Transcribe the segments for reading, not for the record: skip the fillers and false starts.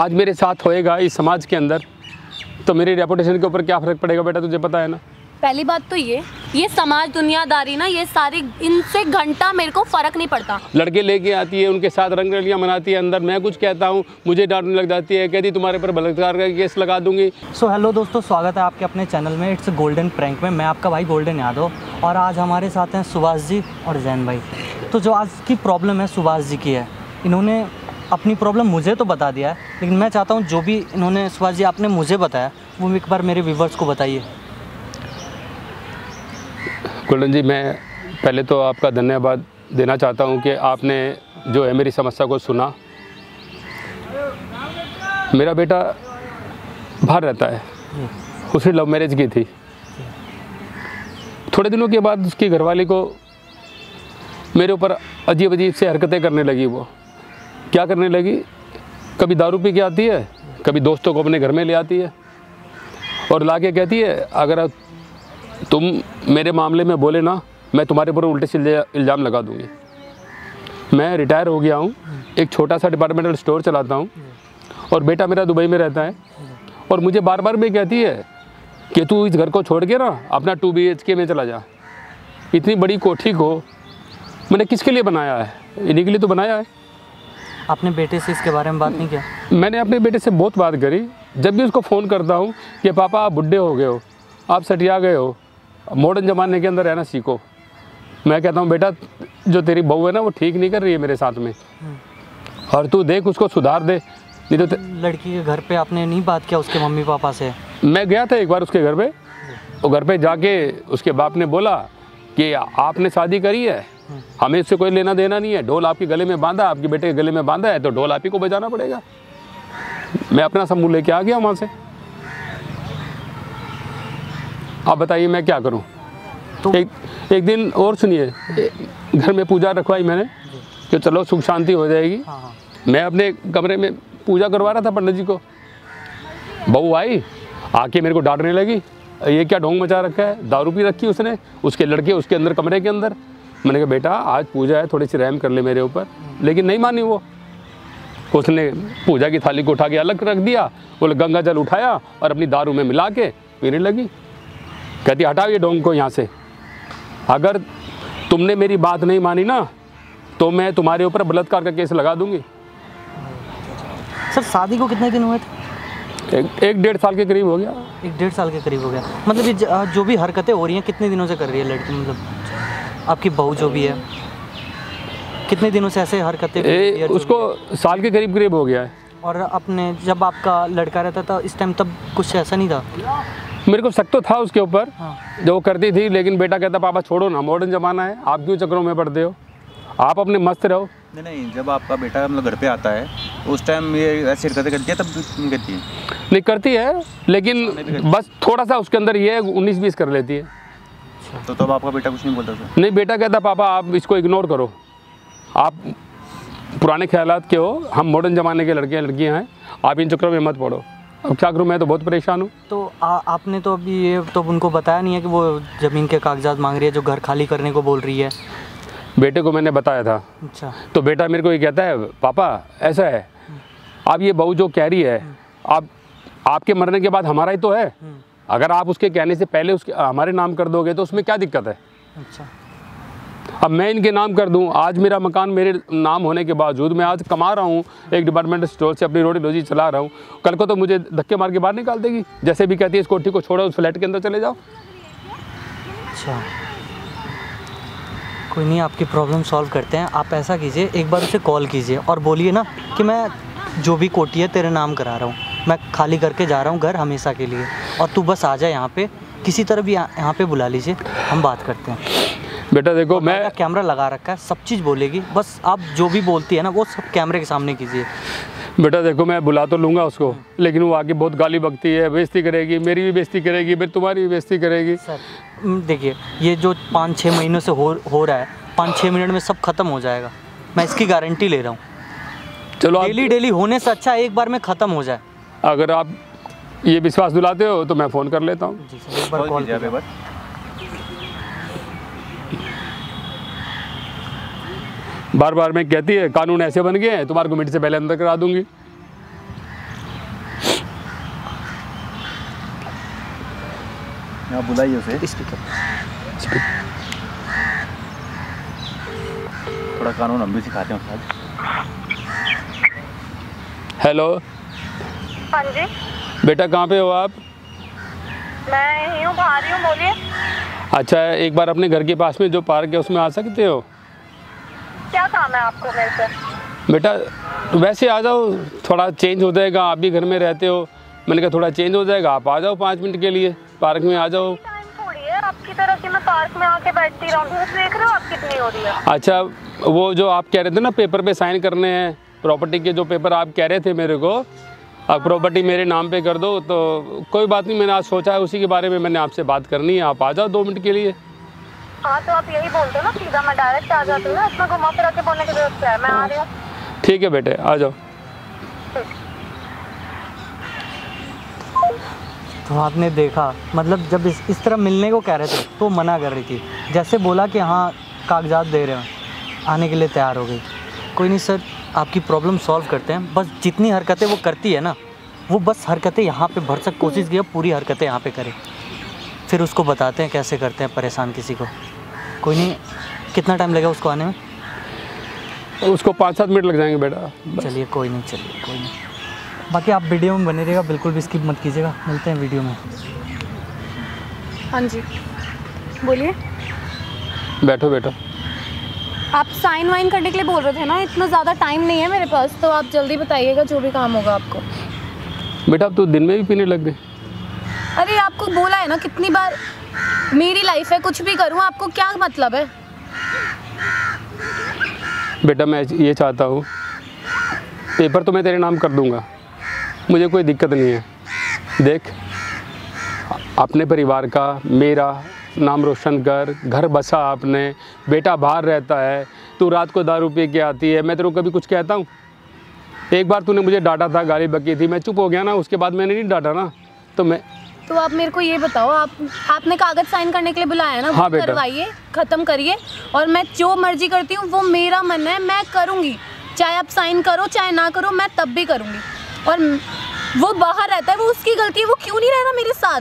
आज मेरे साथ होएगा इस समाज के अंदर तो मेरी रेपुटेशन के ऊपर क्या फ़र्क पड़ेगा बेटा, तुझे पता है ना। पहली बात तो ये समाज दुनियादारी ना, ये सारी इनसे घंटा मेरे को फ़र्क नहीं पड़ता। लड़के लेके आती है, उनके साथ रंग रलियाँ मनाती है, अंदर मैं कुछ कहता हूँ मुझे डांटने लग जाती है, कहती तुम्हारे पर बलात्कार का केस लगा दूंगी। सो हेलो दोस्तों, स्वागत है आपके अपने चैनल में इट्स गोल्डन प्रैंक में। मैं आपका भाई गोल्डन यादव और आज हमारे साथ हैं सुभाष जी और जैन भाई। तो जो आज की प्रॉब्लम है सुभाष जी की है, इन्होंने अपनी प्रॉब्लम मुझे तो बता दिया है, लेकिन मैं चाहता हूँ जो भी इन्होंने सुभाष जी आपने मुझे बताया वो एक बार मेरे व्यूवर्स को बताइए। गोल्डन जी, मैं पहले तो आपका धन्यवाद देना चाहता हूं कि आपने जो है मेरी समस्या को सुना। मेरा बेटा बाहर रहता है, उसने लव मैरिज की थी। थोड़े दिनों के बाद उसकी घरवाली को मेरे ऊपर अजीब अजीब से हरकतें करने लगी। वो क्या करने लगी, कभी दारू पी के आती है, कभी दोस्तों को अपने घर में ले आती है और लाके कहती है अगर तुम मेरे मामले में बोले ना, मैं तुम्हारे ऊपर उल्टे सीधे इल्ज़ाम लगा दूंगी। मैं रिटायर हो गया हूँ, एक छोटा सा डिपार्टमेंटल स्टोर चलाता हूँ और बेटा मेरा दुबई में रहता है और मुझे बार बार भी कहती है कि तू इस घर को छोड़ के ना अपना 2 BHK में चला जा। इतनी बड़ी कोठी को मैंने किसके लिए बनाया है? इन्हीं के लिए तो बनाया है। आपने बेटे से इसके बारे में बात नहीं किया? मैंने अपने बेटे से बहुत बात करी। जब भी उसको फ़ोन करता हूँ कि पापा आप बुढ़े हो गए हो, आप सटिया गए हो, मॉडर्न ज़माने के अंदर रहना सीखो। मैं कहता हूँ बेटा जो तेरी बहू है ना वो ठीक नहीं कर रही है मेरे साथ में, और तू देख उसको सुधार दे, नहीं तो लड़की के घर पे आपने नहीं बात किया उसके मम्मी पापा से? मैं गया था एक बार उसके घर पे, और घर पे जाके उसके बाप ने बोला कि आपने शादी करी है, हमें इससे कोई लेना देना नहीं है, ढोल आपके गले में बांधा, आपके बेटे के गले में बांधा है तो ढोल आप ही को बजाना पड़ेगा। मैं अपना सब मुँह लेके आ गया वहाँ से। आप बताइए मैं क्या करूं? तो एक दिन और सुनिए, घर में पूजा रखवाई मैंने कि चलो सुख शांति हो जाएगी। मैं अपने कमरे में पूजा करवा रहा था पंडित जी को, बहू आई आके मेरे को डांटने लगी, ये क्या ढोंग मचा रखा है, दारू पी रखी उसने, उसके लड़के उसके अंदर कमरे के अंदर। मैंने कहा बेटा आज पूजा है, थोड़ी सी रहम कर ले मेरे ऊपर, लेकिन नहीं मानी वो। उसने पूजा की थाली को उठा के अलग रख दिया, वो गंगा जल उठाया और अपनी दारू में मिला के पीने लगी। कहती हटाओ ये ढोंग को यहाँ से, अगर तुमने मेरी बात नहीं मानी ना तो मैं तुम्हारे ऊपर बलात्कार का केस लगा दूंगी। सर शादी को कितने दिन हुए थे? एक 1.5 साल के करीब हो गया। 1.5 साल के करीब हो गया। मतलब ये जो भी हरकतें हो रही हैं कितने दिनों से कर रही है लड़की, मतलब आपकी बहू जो भी है कितने दिनों से ऐसे हरकतें? उसको साल के करीब करीब हो गया है। और अपने जब आपका लड़का रहता था इस टाइम तब कुछ ऐसा नहीं था? मेरे को शक तो था उसके ऊपर, जो वो करती थी, लेकिन बेटा कहता पापा छोड़ो ना, मॉडर्न ज़माना है, आप क्यों चक्करों में पड़ते हो, आप अपने मस्त रहो। नहीं, जब आपका बेटा मतलब घर पे आता है उस टाइम ये ऐसी हरकतें करती है, तब करती है? नहीं करती है, लेकिन बस थोड़ा सा उसके अंदर ये 19-20 कर लेती है। तो तब आपका बेटा कुछ नहीं बोलता था? नहीं, बेटा कहता पापा आप इसको इग्नोर करो, आप पुराने ख्यालात के हो, हम मॉडर्न ज़माने के लड़के लड़कियाँ हैं, आप इन चक्करों में मत पड़ो। अब क्या करूँ, मैं तो बहुत परेशान हूँ। तो आपने तो अभी ये तो उनको बताया नहीं है कि वो ज़मीन के कागजात मांग रही है, जो घर खाली करने को बोल रही है? बेटे को मैंने बताया था। अच्छा। तो बेटा मेरे को ये कहता है पापा ऐसा है, अब ये बहू जो कह रही है, आप आपके मरने के बाद हमारा ही तो है, अगर आप उसके कहने से पहले उसके हमारे नाम कर दोगे तो उसमें क्या दिक्कत है? अच्छा। अब मैं इनके नाम कर दूं, आज मेरा मकान मेरे नाम होने के बावजूद मैं आज कमा रहा हूं, एक डिपार्टमेंटल स्टोर से अपनी रोटी रोजी चला रहा हूं, कल को तो मुझे धक्के मार के बाहर निकाल देगी। जैसे भी कहती है इस कोठी को छोड़ो, उस फ्लैट के अंदर चले जाओ। अच्छा, कोई नहीं, आपकी प्रॉब्लम सॉल्व करते हैं। आप ऐसा कीजिए, एक बार उसे कॉल कीजिए और बोलिए ना कि मैं जो भी कोठी है तेरे नाम करा रहा हूँ, मैं खाली करके जा रहा हूँ घर हमेशा के लिए, और तू बस आ जाए यहाँ पे, किसी तरह भी यहाँ पे बुला लीजिए, हम बात करते हैं। बेटा देखो, मैं कैमरा लगा रखा है, सब चीज़ बोलेगी, बस आप जो भी बोलती है ना वो सब कैमरे के सामने कीजिए। बेटा देखो, मैं बुला तो लूँगा उसको, लेकिन वो आके बहुत गाली बकती है, बेइज्जती करेगी, मेरी भी बेइज्जती करेगी, फिर तुम्हारी भी बेइज्जती करेगी। सर देखिए, ये जो 5-6 महीनों से हो रहा है, 5-6 मिनट में सब खत्म हो जाएगा, मैं इसकी गारंटी ले रहा हूँ। चलो, डेली होने से अच्छा एक बार में ख़त्म हो जाए। अगर आप ये विश्वास दिलाते हो तो मैं फ़ोन कर लेता हूँ। जी सर, एक बार कॉल कीजिए। बार बार मैं कहती है कानून ऐसे बन गए हैं, तुम्हारे को मिनट से पहले अंदर करा दूंगी। आप बुलाइए उसे। स्पीकर। थोड़ा कानून हम भी सिखाते हैं उस्ताद। हेलो हाँ जी, बेटा, कहाँ पे हो आप? मैं यहीं हूँ, बाहर ही हूँ, बोलिए। अच्छा, एक बार अपने घर के पास में जो पार्क है उसमें आ सकते हो? क्या काम है आपको मेरे से? बेटा वैसे आ जाओ, थोड़ा चेंज हो जाएगा, आप भी घर में रहते हो, मैंने कहा थोड़ा चेंज हो जाएगा, आप आ जाओ 5 मिनट के लिए पार्क में आ जाओ। टाइम थोड़ी है आपकी तरह कि मैं पार्क में आके बैठती रहूँ। धूप देख रहे हो आप कितनी हो रही है। अच्छा, वो जो आप कह रहे थे ना पेपर पे साइन करने हैं, प्रॉपर्टी के जो पेपर आप कह रहे थे मेरे को, अब प्रॉपर्टी मेरे नाम पे कर दो, तो कोई बात नहीं, मैंने आज सोचा है उसी के बारे में मैंने आपसे बात करनी है, आप आ जाओ 2 मिनट के लिए। हाँ तो आप यही बोल दो ना सीधा, मैं डायरेक्ट आ जाती हूँ ना, इसमें घुमा फिरा के बोलने की जरूरत क्या है। मैं आ रही हूँ। ठीक है बेटे, आ जाओ। तो आपने देखा, मतलब जब इस तरह मिलने को कह रहे थे तो मना कर रही थी, जैसे बोला कि हाँ कागजात दे रहे हैं, आने के लिए तैयार हो गई। कोई नहीं सर, आपकी प्रॉब्लम सॉल्व करते हैं। बस जितनी हरकतें वो करती है ना, वो बस हरकतें यहाँ पे भरसक कोशिश किया, पूरी हरकतें यहाँ पे करे, फिर उसको बताते हैं कैसे करते हैं परेशान किसी को। कोई नहीं, कितना टाइम लगेगा उसको आने में? उसको 5-7 मिनट लग जाएंगे बेटा। चलिए कोई नहीं, चलिए कोई नहीं। बाकी आप वीडियो में बने रहिएगा, बिल्कुल भी स्किप मत कीजिएगा। मिलते हैं वीडियो में। हाँ जी, बोलिए। बैठो बेटा। आप साइन वाइन करने के लिए बोल रहे थे ना, इतना ज़्यादा टाइम नहीं है मेरे पास, तो आप जल्दी बताइएगा जो भी काम होगा आपको। बेटा अब तो दिन में भी पीने लग गए। अरे आपको बोला है ना कितनी बार, मेरी लाइफ है, कुछ भी करूँ, आपको क्या मतलब है? बेटा मैं ये चाहता हूँ, पेपर तो मैं तेरे नाम कर दूँगा, मुझे कोई दिक्कत नहीं है। देख, अपने परिवार का मेरा नाम रोशन कर, घर बसा आपने, बेटा बाहर रहता है, तू रात को दारू पी के आती है, मैं तेरे को कभी कुछ कहता हूँ? एक बार तूने मुझे डांटा था, गाली बकी थी, मैं चुप हो गया ना, उसके बाद मैंने नहीं डांटा ना। तो आप मेरे को ये बताओ, आपने कागज साइन करने के लिए बुलाया है ना? हाँ वो करवाइए, ख़त्म करिए, और मैं जो मर्जी करती हूँ वो मेरा मन है, मैं करूँगी। चाहे आप साइन करो चाहे ना करो, मैं तब भी करूँगी। और वो बाहर रहता है, वो उसकी गलती है, वो क्यों नहीं रहना मेरे साथ?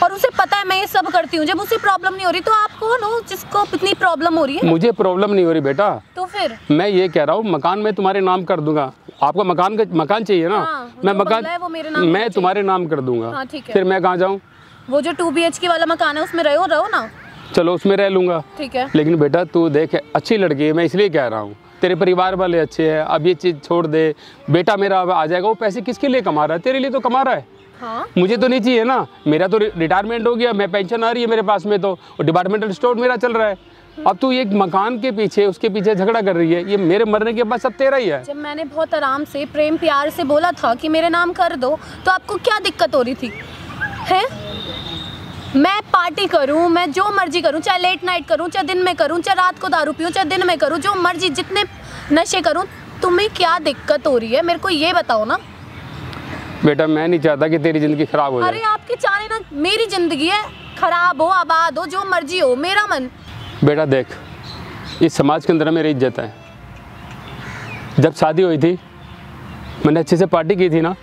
और उसे पता है मैं ये सब करती हूँ, जब उसे प्रॉब्लम नहीं हो रही, तो आप कौन हो जिसको इतनी प्रॉब्लम हो रही है? मुझे प्रॉब्लम नहीं हो रही बेटा। तो फिर मैं ये कह रहा हूँ, मकान मैं तुम्हारे नाम कर दूंगा। आपको मकान चाहिए ना? हाँ, मैं मकान मैं तुम्हारे नाम कर दूंगा। हाँ, ठीक है। फिर मैं कहाँ जाऊँ? वो जो 2 BHK वाला मकान है उसमें रहो ना। चलो उसमें रह लूँगा, ठीक है। लेकिन बेटा तू देख, अच्छी लड़की है, मैं इसलिए कह रहा हूँ, तेरे परिवार वाले अच्छे हैं, अब ये चीज़ छोड़ दे। बेटा मेरा अब आ जाएगा, वो पैसे किसके लिए कमा रहा है? तेरे लिए तो कमा रहा है। हाँ? मुझे तो नहीं चाहिए ना, मेरा तो रिटायरमेंट हो गया, मैं पेंशन आ रही है मेरे पास में, तो डिपार्टमेंटल स्टोर मेरा चल रहा है। अब तू एक मकान के पीछे, उसके पीछे झगड़ा कर रही है, ये मेरे मरने के बाद सब तेरा ही है। जब मैंने बहुत आराम से प्रेम प्यार से बोला था कि मेरे नाम कर दो, तो आपको क्या दिक्कत हो रही थी? है मैं पार्टी करूं, मैं जो मर्जी करूं, चाहे लेट नाइट करूं, चाहे दिन में करूं, चाहे रात को दारू पीऊं, चाहे दिन में करूं, जो मर्जी जितने नशे करूं, तुम्हें क्या दिक्कत हो रही है? मेरे को ये बताओ ना। बेटा मैं नहीं चाहता कि तेरी ज़िंदगी ख़राब हो जाए। अरे आपके चाहे ना, मेरी ज़िंदगी है, ख़राब हो आबाद हो, जो मर्जी हो, मेरा मन। बेटा देख, इस समाज के अंदर मेरी इज्जत है। जब शादी हुई थी मैंने अच्छे से पार्टी की थी ना?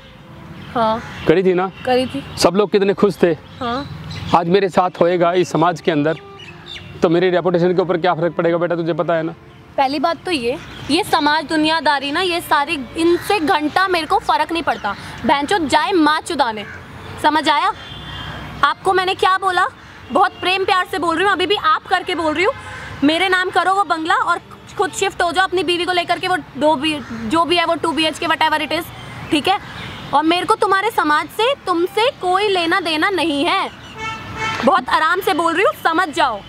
हाँ करी थी ना? करी थी। सब लोग कितने खुश थे। हाँ, आज मेरे साथ होएगा इस समाज के अंदर, तो मेरी रेपुटेशन के ऊपर क्या फ़र्क पड़ेगा बेटा, तुझे पता है ना? पहली बात तो ये समाज दुनियादारी ना, ये सारी, इनसे घंटा मेरे को फ़र्क नहीं पड़ता। भैंचो जाए माँ चुदाने, समझ आया? आपको मैंने क्या बोला? बहुत प्रेम प्यार से बोल रही हूँ, अभी भी आप करके बोल रही हूँ। मेरे नाम करो वो बंगला और खुद शिफ्ट हो जाओ अपनी बीवी को लेकर के, वो जो भी है वो 2 BHK व्हाटएवर इट इज़, ठीक है? और मेरे को तुम्हारे समाज से, तुमसे कोई लेना देना नहीं है। बहुत आराम से बोल रही हूँ, समझ जाओ।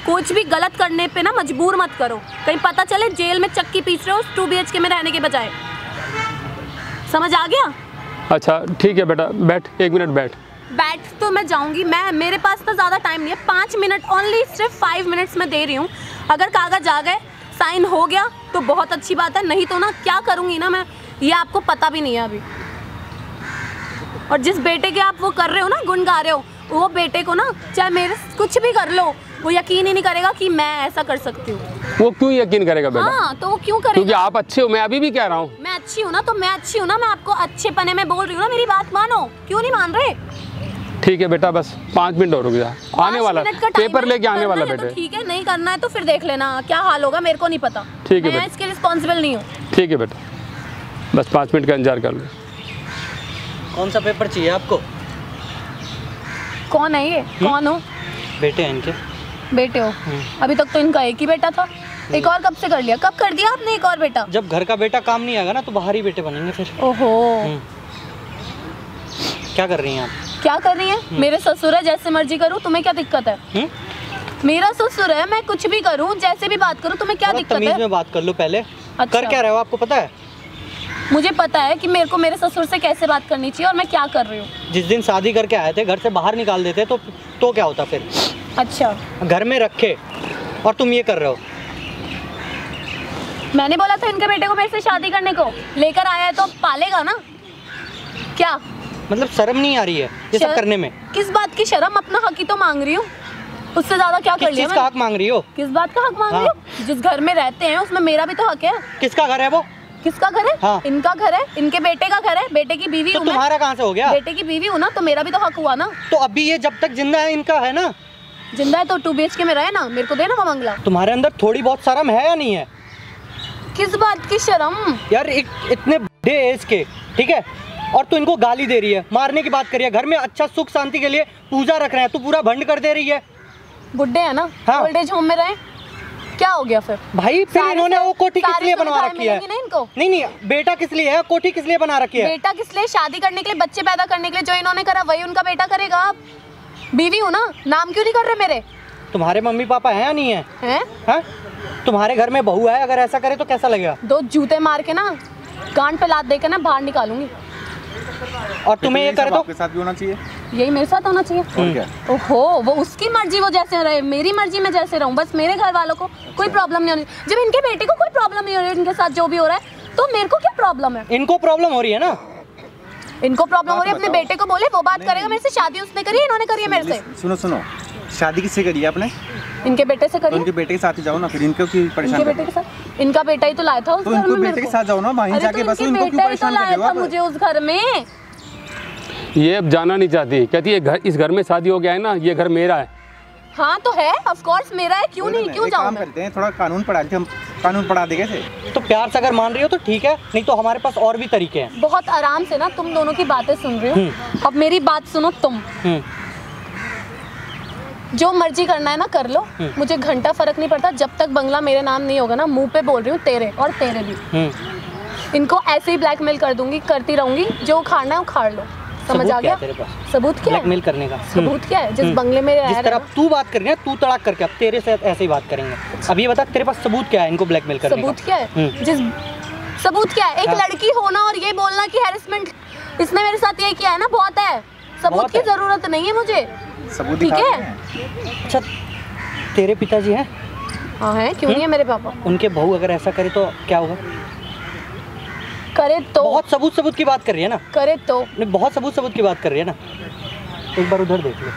कुछ भी गलत करने पे ना मजबूर मत करो, कहीं पता चले जेल में चक्की पीस रहे हो 2 BHK में रहने के बजाय। समझ आ गया? अच्छा ठीक है बेटा, बैठ, 1 मिनट बैठ तो मैं जाऊंगी। मेरे पास तो ज़्यादा टाइम नहीं है, 5 मिनट ओनली, सिर्फ 5 मिनट्स में दे रही हूँ। अगर कागज आ गए, साइन हो गया तो बहुत अच्छी बात है, नहीं तो ना क्या करूँगी ना मैं, ये आपको पता भी नहीं है अभी। और जिस बेटे के आप वो कर रहे हो ना, गुण गा रहे हो, वो बेटे को ना चाहे मेरे कुछ भी कर लो, वो यकीन ही नहीं करेगा कि मैं ऐसा कर सकती हूँ। वो क्यों यकीन करेगा बेटा? हाँ, तो वो क्यों करेगा? क्योंकि आप अच्छे हो, मैं अभी भी कह रहा हूँ। मैं अच्छी हूँ ना, तो मैं अच्छी हूँ ना, मैं आपको अच्छे पने में बोल रही हूँ ना, मेरी बात मानो। क्यों नहीं मान रहे? ठीक है बेटा, बस 5 मिनट और रुक जा, आने वाला, 5 मिनट का टाइम पेपर है, लेके आने करना वाला है तो बेटे। ठीक है, नहीं करना है तो फिर देख लेना क्या हाल होगा, मेरे को नहीं पता। ठीक है मैं बेटा। इसके रिस्पॉन्सिबल नहीं हूँ। ठीक है बेटा, बस 5 मिनट का इंतजार कर लो। कौन सा पेपर चाहिए आपको? कौन है ये? कौन हो? बेटे हैं इनके। बेटे हो? अभी तक तो इनका एक ही बेटा था, एक और कब से कर लिया? कब कर दिया आपने एक और बेटा? जब घर का बेटा काम नहीं आएगा ना तो बाहर ही बेटे बनेंगे फिर। ओहो, क्या कर रही हैं आप? क्या कर रही है? मेरे ससुर है, जैसे मर्जी करूँ, तुम्हें क्या दिक्कत है? मेरा ससुर है, मैं कुछ भी करूँ, जैसे भी बात करूँ, तुम्हें क्या दिक्कत तमीज है? में बात कर लो पहले। अच्छा। कर क्या रहे हो आपको पता है? मुझे पता है कि मेरे को मेरे ससुर से कैसे बात करनी चाहिए और मैं क्या कर रही हूँ। जिस दिन शादी करके आए थे घर से बाहर निकाल देते तो क्या होता फिर? अच्छा, घर में रखे और तुम ये कर रहे हो। मैंने बोला था इनके बेटे को मेरे से शादी करने को, लेकर आया है तो पालेगा ना। क्या मतलब शर्म नहीं आ रही है ये सब करने में? किस बात की शर्म? अपना हक ही तो मांग रही हूँ, उससे ज्यादा क्या कर किस लिया चीज का मैंने? हक मांग रही हो? किस बात का हक मांग रही हूँ? जिस घर में रहते हैं उसमें मेरा भी तो हक है। किसका घर है वो? किसका घर है? हाँ। इनका घर है, इनके बेटे का घर है, बेटे की बीवी तो हूँ मैं। तुम्हारा कहाँ से हो गया? बेटे की बीवी हूँ ना, तो मेरा भी तो हक हुआ ना। तो अभी ये जब तक जिंदा है इनका है ना। जिंदा है तो 2 BHK में रहे ना, मेरे को देना वो बंगला। तुम्हारे अंदर थोड़ी बहुत शर्म है या नहीं है? किस बात की शर्म? यार इतने बड़े एज के, ठीक है, और तू इनको गाली दे रही है, मारने की बात कर रही है, घर में अच्छा सुख शांति के लिए पूजा रख रहे हैं, तू पूरा भंड कर दे रही है। बुड्ढे है ना, हाँ। ओल्ड एज होम में रहे, क्या हो गया फिर? भाई फिर सारे इन्होंने वो कोठी किस सारी लिए बनवा सुविधाएं रखी है? मिलेंगी ना इनको? नहीं, बेटा किस लिए है, कोठी किस लिए बना रखी है? बेटा किस लिए? शादी करने के लिए, बच्चे पैदा करने के लिए। जो इन्होंने करा वही उनका बेटा करेगा। आप बीवी हूँ ना, नाम क्यों नहीं कर रहे मेरे? तुम्हारे मम्मी पापा हैं या नहीं है? हैं? हाँ? तुम्हारे घर में बहू है, अगर ऐसा करे तो कैसा लगेगा? 2 जूते मार के ना, गांड पे लात देकर ना बाहर निकालूंगी। और तुम्हें ये करे तो? आपके साथ भी होना चाहिए। यही मेरे साथ होना चाहिए। और क्या? ओहो, वो उसकी मर्जी, वो जैसे रहे, मेरी मर्जी में जैसे रहूं, बस मेरे घर वालों को कोई प्रॉब्लम नहीं होनी। जब इनके बेटे को कोई प्रॉब्लम नहीं हो रही है, इनके साथ जो भी हो रहा है, तो मेरे को क्या प्रॉब्लम है? इनको प्रॉब्लम हो रही है ना। इनको प्रॉब्लम हो रही है, अपने बेटे को बोले, वो बात करेगा मेरे से। शादी उसने करी है, इन्होंने करी है मेरे से। सुनो, शादी किससे करी है आपने? इनके बेटे से तो करी है। उनके बेटे के साथ ही जाओ ना, फिर इनको क्यों परेशान इनके कर रहे बेटे के साथ, इनका बेटा ही तो लाया था उस तो घर इनको में मेरे बेटे के को। साथ जाओ ना, वहीं अरे जाके तो बस इनके उनको क्यों बेटा ही तो परेशान कर लाया रहे हो था आप? मुझे उस घर में। ये अब जाना नहीं चाहती, कहती है घर, इस घर में शादी हो गया है ना, ये घर मेरा है। हाँ तो है, ऑफ कोर्स मेरा है, क्यों नहीं, क्यों एक जाऊँ काम मैं? करते हैं, थोड़ा कानून पढ़ा देते, हम कानून पढ़ा देंगे थे। तो प्यार से अगर मान रही हो तो ठीक है, नहीं तो हमारे पास और भी तरीके हैं। बहुत आराम से ना तुम दोनों की बातें सुन रही हूँ, अब मेरी बात सुनो तुम। जो मर्जी करना है ना कर लो, मुझे घंटा फर्क नहीं पड़ता। जब तक बंगला मेरे नाम नहीं होगा ना, मुंह पे बोल रही हूँ, तेरे और तेरे भी। इनको ऐसे ही ब्लैकमेल कर दूंगी, करती रहूंगी, जो उखाड़ना है उखाड़ लो। समझ आ गया? तेरे पास सबूत क्या है? ब्लैकमेल करने का सबूत क्या है? जिस बंगले में रह जिस रहे तरह हैं तू बात कर रही है, तू तड़ाक करके अब तेरे से ऐसे ही बात करेंगे। अब ये बता तेरे पास सबूत क्या है इनको ब्लैकमेल ना, करने सबूत का? क्या है? जिस सबूत क्या है? एक लड़की होना और ये बोलना कि हैरेसमेंट इसने मेरे साथ ये किया है ना, बहुत है। सबूत बहुत की है। जरूरत नहीं है मुझे, सबूत ठीक दिखा है? हैं। अच्छा, तेरे पिताजी हैं? हाँ है, क्यों नहीं है मेरे पापा? उनके बहू अगर ऐसा करे तो क्या होगा? करे तो, बहुत सबूत की बात कर रही है ना। करे तो नहीं, बहुत सबूत की बात कर रही है ना। एक बार उधर देख लो।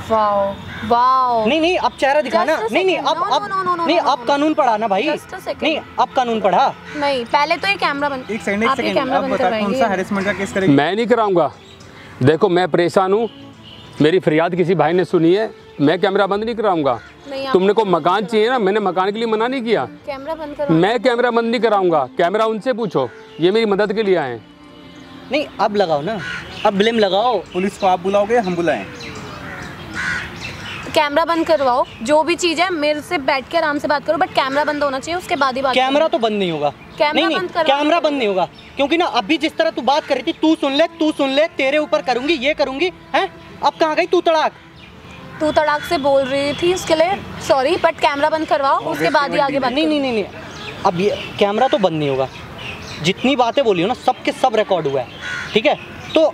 Wow wow. नहीं अब चेहरा दिखाना। Just a नहीं second. अब No, no, no, no, नहीं no, no, अब no. कानून पढ़ा ना भाई। Just a second. नहीं अब कानून पढ़ा। नहीं, पहले तो ये कैमरा बंद। एक सेकंड आप ये कैमरा आप बंद बता कौन सा करवाएंगे? हैरेसमेंट का केस करेगी? मैं नहीं कराऊंगा। देखो मैं परेशान हूँ, मेरी फरियाद किसी भाई ने सुनी है, मैं कैमरा बंद नहीं कराऊंगा। नहीं, आप तुमने को मकान चाहिए ना, मैंने मकान के लिए मना नहीं किया। कैमरा बंद करो। मैं कैमरा बंद नहीं कराऊंगा, कैमरा उनसे पूछो, ये मेरी मदद के लिए आए हैं। नहीं अब लगाओ ना, अब ब्लेम लगाओ। पुलिस को आप बुलाओगे, हम बुलाएं? कैमरा बंद करवाओ, जो भी चीज है मेरे से बैठ के आराम से बात करो, बट कैमरा बंद होना चाहिए, उसके बाद ही बात कैमरा तो बंद नहीं होगा। कैमरा नहीं बंद करवा कैमरा बंद नहीं होगा, क्योंकि ना अभी जिस तरह तू बात कर रही थी, तू सुन ले, तेरे ऊपर करूंगी, ये करूंगी, हैं? अब कहाँ गई तू तड़ाक? तू तड़ाक से बोल रही थी, उसके लिए सॉरी, बट कैमरा बंद करवाओ, उसके बाद ही आगे बात नहीं अब ये कैमरा तो बंद नहीं होगा। जितनी बातें बोली हो ना, सब के सब रिकॉर्ड हुआ है, ठीक है? तो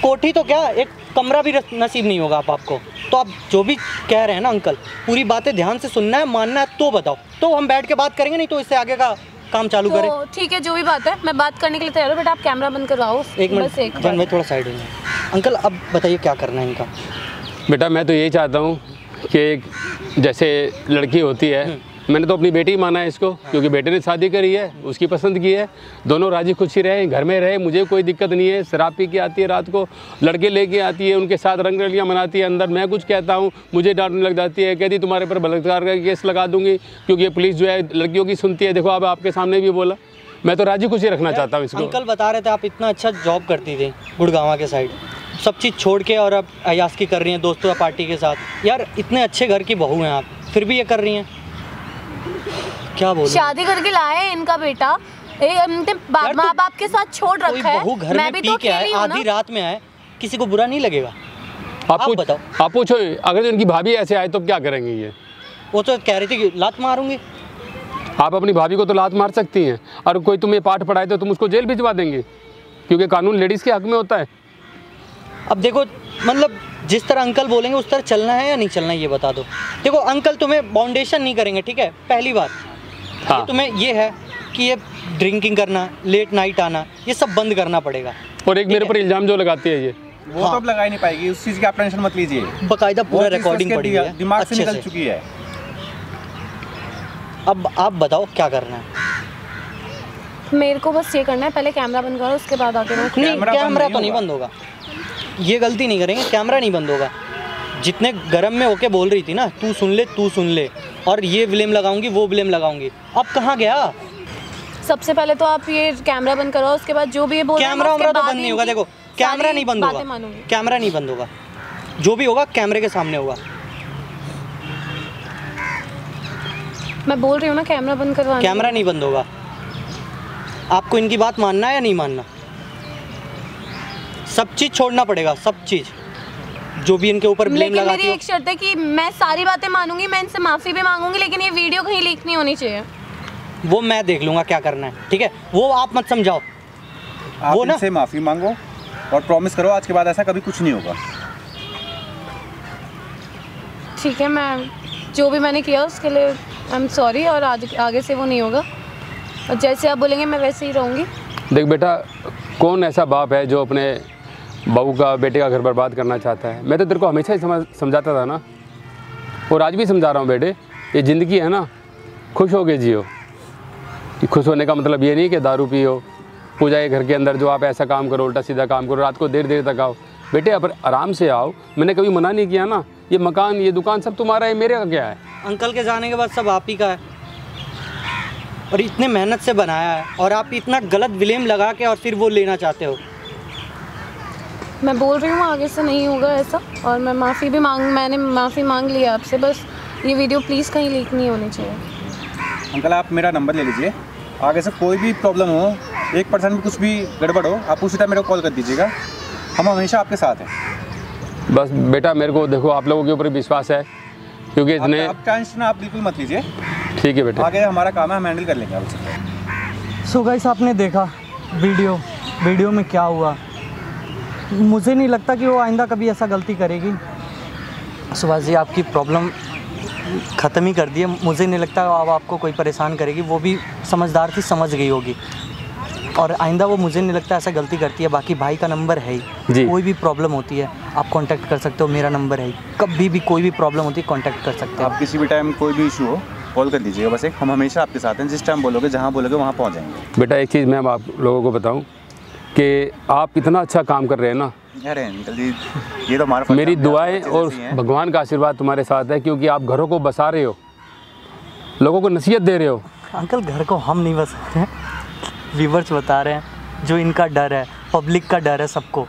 कोठी तो क्या, एक कमरा भी नसीब नहीं होगा आपको। तो आप जो भी कह रहे हैं ना अंकल, पूरी बातें ध्यान से सुनना है, मानना है तो बताओ, तो हम बैठ के बात करेंगे, नहीं तो इससे आगे का काम चालू करें। तो ठीक है, जो भी बात है मैं बात करने के लिए तैयार हूँ, बट आप कैमरा बंद करवाओ। एक बस मिनट एक जान भाई, थोड़ा साइड हो जाए। अंकल अब बताइए क्या करना है इनका? बेटा मैं तो यही चाहता हूँ कि एक जैसे लड़की होती है, मैंने तो अपनी बेटी ही माना है इसको, क्योंकि बेटे ने शादी करी है, उसकी पसंद की है, दोनों राजी खुशी रहे, घर में रहे, मुझे कोई दिक्कत नहीं है। शराब पी के आती है रात को, लड़के लेके आती है, उनके साथ रंग रलियाँ मनाती है, अंदर मैं कुछ कहता हूँ मुझे डांटने लग जाती है, कहती तुम्हारे पर बलात्कार का केस लगा दूंगी, क्योंकि ये पुलिस जो है लड़कियों की सुनती है। देखो अब आपके सामने भी बोला, मैं तो राजी खुशी रखना चाहता हूँ इसको। अंकल बता रहे थे आप इतना अच्छा जॉब करती थी गुड़गांव के साइड, सब चीज़ छोड़ के और अब अयास्की कर रही हैं दोस्तों पार्टी के साथ। यार इतने अच्छे घर की बहू हैं आप, फिर भी ये कर रही हैं, क्या बोलूं? शादी करके लाए इनका बेटा, माँ बाप के साथ छोड़ रखा है। बहू घर में भी पी तो के आए, आधी रात में आए, किसी को बुरा नहीं लगेगा? आप बताओ। आप पूछो, अगर इनकी भाभी ऐसे आए तो क्या करेंगे ये? वो तो कह रही थी कि लात मारूंगी। आप अपनी भाभी को तो लात मार सकती हैं, और कोई तुम्हें पाठ पढ़ाए तो तुम उसको जेल भिजवा देंगे, क्योंकि कानून लेडीज़ के हक में होता है। अब देखो, मतलब जिस तरह अंकल बोलेंगे उस तरह चलना है या नहीं चलना, ये बता दो। देखो अंकल तुम्हें बाउंडेशन नहीं करेंगे, ठीक है, पहली बात। हाँ। ये तुम्हें ये है कि ये ड्रिंकिंग करना, लेट नाइट आना, ये सब बंद करना पड़ेगा। और एक मेरे पर इल्ज़ाम जो लगाती है ये, वो तो अब लगा ही नहीं पाएगी, उस चीज़ की आप टेंशन मत लीजिए। बाकायदा पूरा रिकॉर्डिंग पड़ी है, दिमाग से निकल चुकी है। अब आप बताओ क्या करना है? मेरे को बस ये करना है, पहले कैमरा बंद करो, उसके बाद आके नहीं, कैमरा तो नहीं बंद होगा, ये गलती नहीं करेंगे, कैमरा नहीं बंद होगा। जितने गर्म में होके बोल रही थी ना, तू सुन ले, और ये ब्लेम लगाऊंगी, वो ब्लेम लगाऊंगी, अब कहाँ गया? सबसे पहले तो आप ये कैमरा बंद करो, उसके बाद जो भी ये बोल रहे हैं, कैमरा उसके तो बाद बंद नहीं होगा। देखो कैमरा नहीं बंद होगा, कैमरा नहीं बंद होगा, जो भी होगा कैमरे के सामने होगा। मैं बोल रही हूँ ना, कैमरा बंद करवा। कैमरा नहीं बंद होगा। आपको इनकी बात मानना है या नहीं मानना? सब चीज़ छोड़ना पड़ेगा, सब चीज़ जो भी इनके ऊपर ब्लेम लगाती हो। मेरी एक शर्त है कि मैं सारी बातें मानूंगी, मैं इनसे माफ़ी भी मांगूंगी, लेकिन ये वीडियो कहीं लीक नहीं होनी चाहिए। वो मैं देख लूँगा क्या करना है, ठीक है, वो आप मत समझाओ। आप वो ना इनसे माफ़ी मांगो और प्रॉमिस करो आज के बाद ऐसा कभी कुछ नहीं होगा। ठीक है, मैं जो भी मैंने किया उसके लिए आई एम सॉरी, और आगे से वो नहीं होगा, और जैसे आप बोलेंगे मैं वैसे ही रहूँगी। देख बेटा, कौन ऐसा बाप है जो अपने बहू का, बेटे का घर बर्बाद करना चाहता है? मैं तो तेरे को हमेशा ही समझाता था ना, और आज भी समझा रहा हूँ बेटे, ये ज़िंदगी है ना, खुश होके जियो। खुश होने का मतलब ये नहीं कि दारू पियो, पूजा के घर के अंदर जो आप ऐसा काम करो, उल्टा सीधा काम करो, रात को देर तक आओ। बेटे अब आराम से आओ, मैंने कभी मना नहीं किया ना। ये मकान, ये दुकान सब तुम्हारा है, मेरे का क्या है? अंकल के जाने के बाद सब आप ही का है, और इतने मेहनत से बनाया है, और आप इतना गलत ब्लेम लगा के और फिर वो लेना चाहते हो। मैं बोल रही हूँ आगे से नहीं होगा ऐसा, और मैं मैंने माफ़ी मांग लिया आपसे। बस ये वीडियो प्लीज़ कहीं लीक नहीं होनी चाहिए। अंकल आप मेरा नंबर ले लीजिए, आगे से कोई भी प्रॉब्लम हो, 1% में कुछ भी गड़बड़ हो, आप उसी टाइम मेरे को कॉल कर दीजिएगा, हम हमेशा आपके साथ हैं। बस बेटा मेरे को देखो, आप लोगों के ऊपर विश्वास है, क्योंकि इतने आप टेंशन आप बिल्कुल मत लीजिए। ठीक है बेटा, आगे हमारा काम है, हम हैंडल कर लेंगे आपसे। सो गाइस, आपने देखा वीडियो में क्या हुआ। मुझे नहीं लगता कि वो आइंदा कभी ऐसा गलती करेगी। सुभाष जी, आपकी प्रॉब्लम ख़त्म ही कर दी है, मुझे नहीं लगता अब आपको कोई परेशान करेगी। वो भी समझदार थी, समझ गई होगी, और आइंदा वो मुझे नहीं लगता ऐसा गलती करती है। बाकी भाई का नंबर है ही, कोई भी प्रॉब्लम होती है आप कांटेक्ट कर सकते हो, मेरा नंबर है ही, कभी भी कोई भी प्रॉब्लम होती है कांटेक्ट कर सकते हो। आप किसी भी टाइम कोई भी इशू हो कॉल कर दीजिएगा, बस एक हम हमेशा आपके साथ हैं, जिस टाइम बोलोगे, जहाँ बोलोगे वहाँ पहुँच जाएंगे। बेटा एक चीज़ मैं अब आप लोगों को बताऊं कि आप इतना अच्छा काम कर रहे हैं ना, अरे अंकल जी ये तो हमारा मेरी दुआएं और भगवान का आशीर्वाद तुम्हारे साथ है, क्योंकि आप घरों को बसा रहे हो, लोगों को नसीहत दे रहे हो। अंकल घर को हम नहीं बसा रहे हैं, व्यूवर्स बता रहे हैं, जो इनका डर है, पब्लिक का डर है सबको,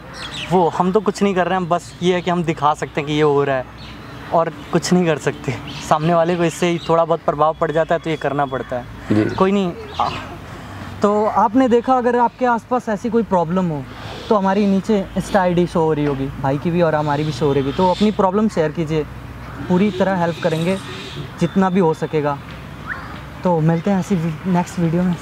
वो हम तो कुछ नहीं कर रहे हैं। बस ये है कि हम दिखा सकते हैं कि ये हो रहा है, और कुछ नहीं कर सकते। सामने वाले को इससे थोड़ा बहुत प्रभाव पड़ जाता है तो ये करना पड़ता है। कोई नहीं। तो आपने देखा, अगर आपके आसपास ऐसी कोई प्रॉब्लम हो तो हमारी नीचे इंस्टा ID शो हो रही होगी, भाई की भी और हमारी भी शो हो रही होगी, तो अपनी प्रॉब्लम शेयर कीजिए, पूरी तरह हेल्प करेंगे जितना भी हो सकेगा। तो मिलते हैं ऐसी नेक्स्ट वीडियो में।